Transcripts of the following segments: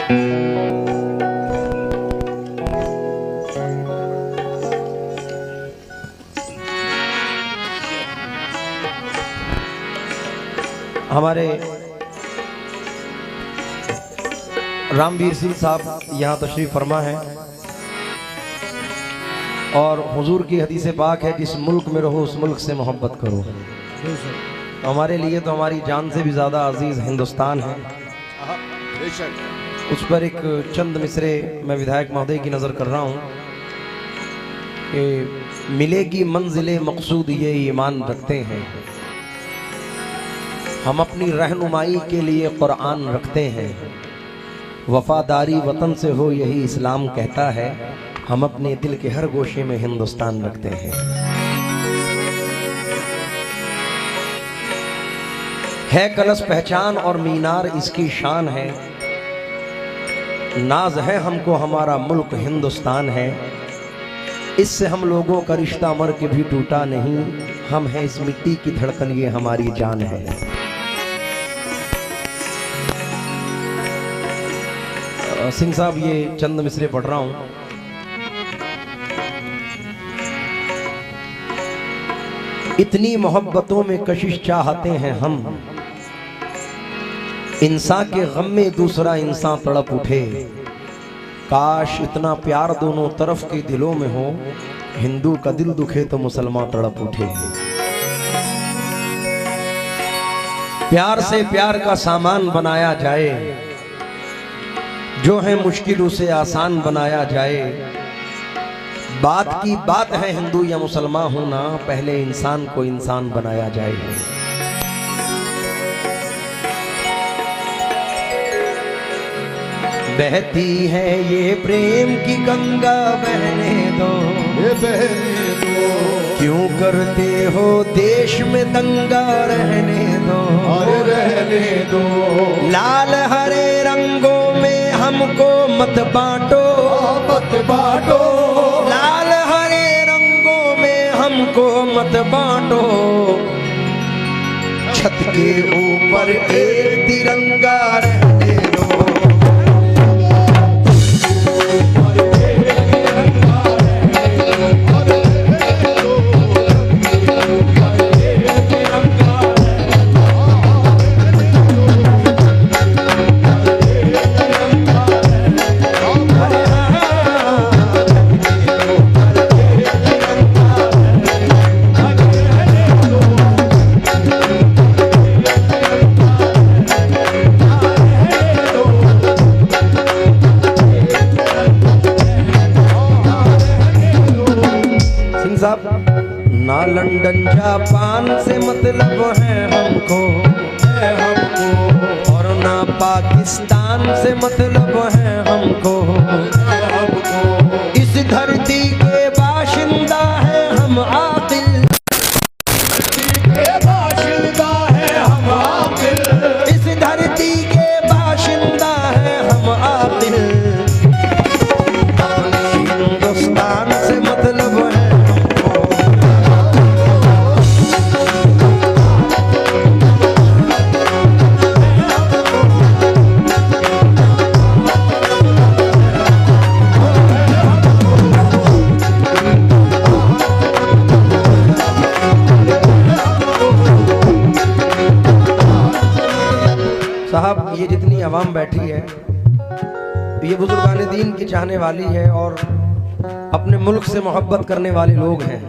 हमारे रामवीर सिंह साहब यहाँ तशरीफ फरमा है और हुजूर की हदीस पाक है, जिस मुल्क में रहो उस मुल्क से मोहब्बत करो। हमारे लिए तो हमारी जान से भी ज़्यादा अजीज़ हिंदुस्तान है। उस पर एक चंद मिसरे मैं विधायक महोदय की नज़र कर रहा हूँ कि मिलेगी मंजिले मकसूद ये ईमान रखते हैं, हम अपनी रहनुमाई के लिए कुरान रखते हैं, वफादारी वतन से हो यही इस्लाम कहता है, हम अपने दिल के हर गोशे में हिंदुस्तान रखते हैं। है कलश पहचान और मीनार इसकी शान है, नाज है हमको हमारा मुल्क हिंदुस्तान है, इससे हम लोगों का रिश्ता मर के भी टूटा नहीं, हम हैं इस मिट्टी की धड़कन ये हमारी जान है। सिंह साहब ये चंद मिसरे पढ़ रहा हूं। इतनी मोहब्बतों में कशिश चाहते हैं हम, इंसान के गम में दूसरा इंसान तड़प उठे, काश इतना प्यार दोनों तरफ के दिलों में हो, हिंदू का दिल दुखे तो मुसलमान तड़प उठे। प्यार से प्यार का सामान बनाया जाए, जो है मुश्किल उसे आसान बनाया जाए, बात की बात है हिंदू या मुसलमान होना, पहले इंसान को इंसान बनाया जाए। बहती है ये प्रेम की गंगा बहने दो, ये बहने दो, क्यों करते हो देश में दंगा रहने दो, अरे रहने दो, लाल हरे रंगों में हमको मत बांटो, मत बांटो, लाल हरे रंगों में हमको मत बांटो, छत के ऊपर एक तिरंगा रहने दो। ना लंदन जापान से मतलब है हमको, और ना पाकिस्तान से मतलब है हमको, इस धरती के बाशिंदा है हम आकिल, इस धरती के बाशिंदा है हम आकिल, हिंदुस्तान से मतलब है साहब। ये जितनी आवाम बैठी है ये बुजुर्गान दीन की चाहने वाली है और अपने मुल्क से मोहब्बत करने वाले लोग हैं।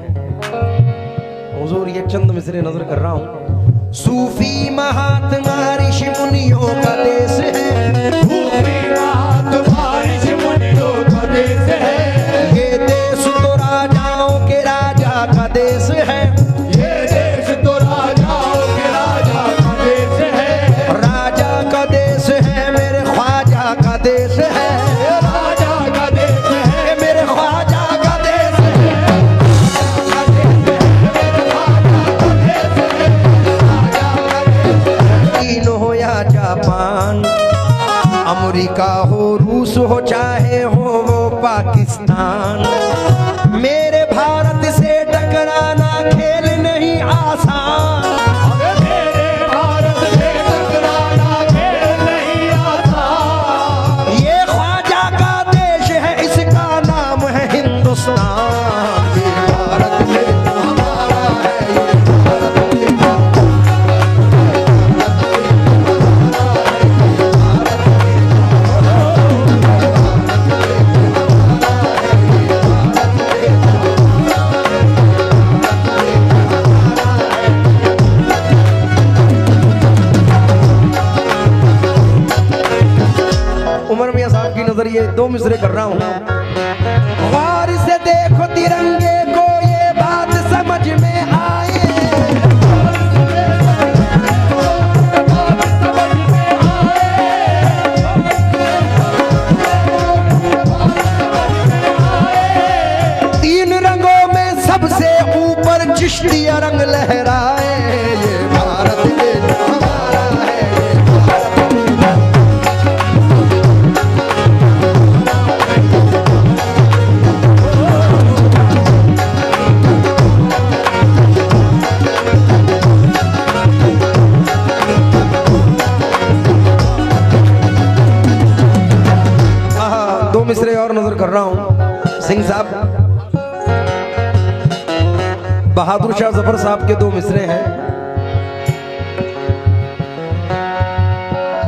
हुजूर ये चंद मिसरे नजर कर रहा हूँ। सूफी महात्मा ऋषि मुनियों का देश है, सूफी महात्मा ऋषि मुनियों का देश है, ये देश तो राजाओं के राजा का देश है, ये देश तो राजाओं के राजा का देश है, राजा का देश है मेरे ख्वाजा का देश है, राजा का देश है मेरे ख्वाजा का देश है, चीन हो या जापान, अमेरिका हो रूस हो चाहे हो वो पाकिस्तान, मेरे भारत से टकराना खेल नहीं आसान, मेरे भारत से टकराना खेल नहीं आसान, ये उमर मियां साहब की नजर ये 2 मिसरे कर रहा हूँ। गौर से देखो तिरंगे को, ये बात समझ में आए। तीन रंगों में सबसे ऊपर चिश्तिया रंग लहराए। ये भारत देश हमारा है, मिसरे और नजर कर रहा हूं। सिंह साहब, बहादुर शाह जफर साहब के 2 मिसरे हैं।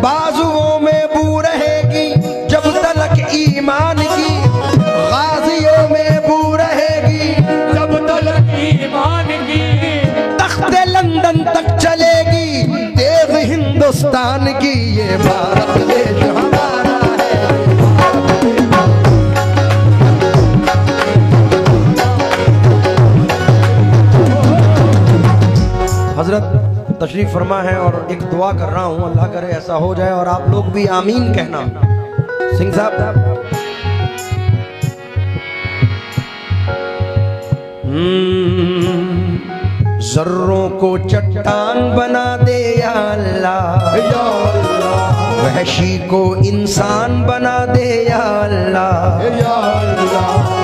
बाजुओं में बू रहेगी जब तलक ईमान की, गाजियों में बू रहेगी जब तलक ईमान की, तख्ते लंदन तक चलेगी तेज हिंदुस्तान की। ये भारत देश हमारा हजरत तशरीफ फरमा है और एक दुआ कर रहा हूं, अल्लाह करे ऐसा हो जाए और आप लोग भी आमीन कहना। सिंह साहब, जर्रों को चट्टान बना दे या अल्लाह, वहशी को इंसान बना दे या अल्लाह।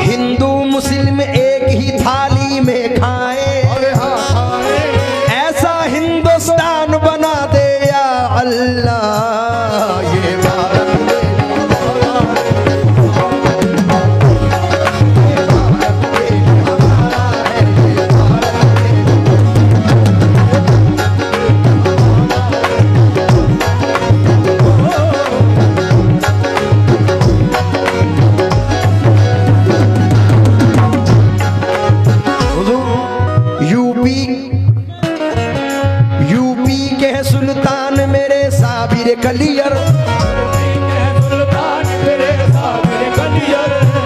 हिंदू मुस्लिम एक ही थाली में खाए, हिंदुस्तान बना दे या अल्लाह। ये भारत यूपी के सुल्तान मेरे साबिर कलियर,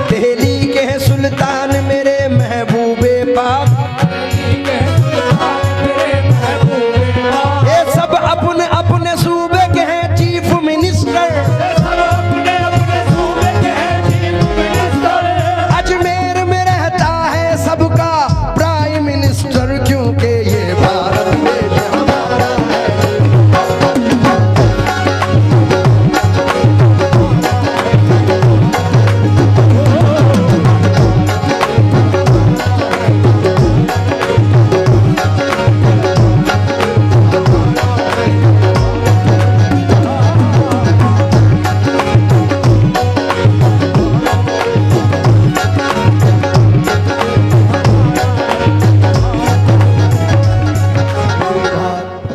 दिल्ली के सुल्तान मेरे महबूबे पाक, ये सब अपने अपने सूबे के हैं चीफ मिनिस्टर। अजमेर में रहता है सबका प्राइम मिनिस्टर, क्योंकि ये भारत देश हमारा है।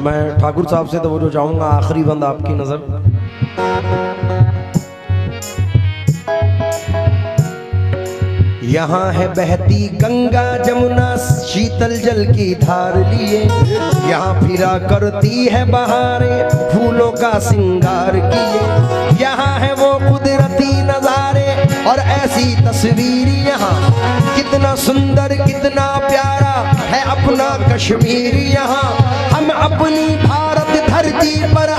मैं ठाकुर साहब से तो वो जो चाहूंगा, आखिरी बंद आपकी नजर। यहाँ है बहती गंगा जमुना शीतल जल की धार लिए, यहाँ फिरा करती है बहारें फूलों का सिंगार किए। यहाँ है वो कुदरती नजारे और ऐसी तस्वीर, यहाँ कितना सुंदर कितना प्यारा है अपना कश्मीर। यहाँ हम अपनी भारत धरती पर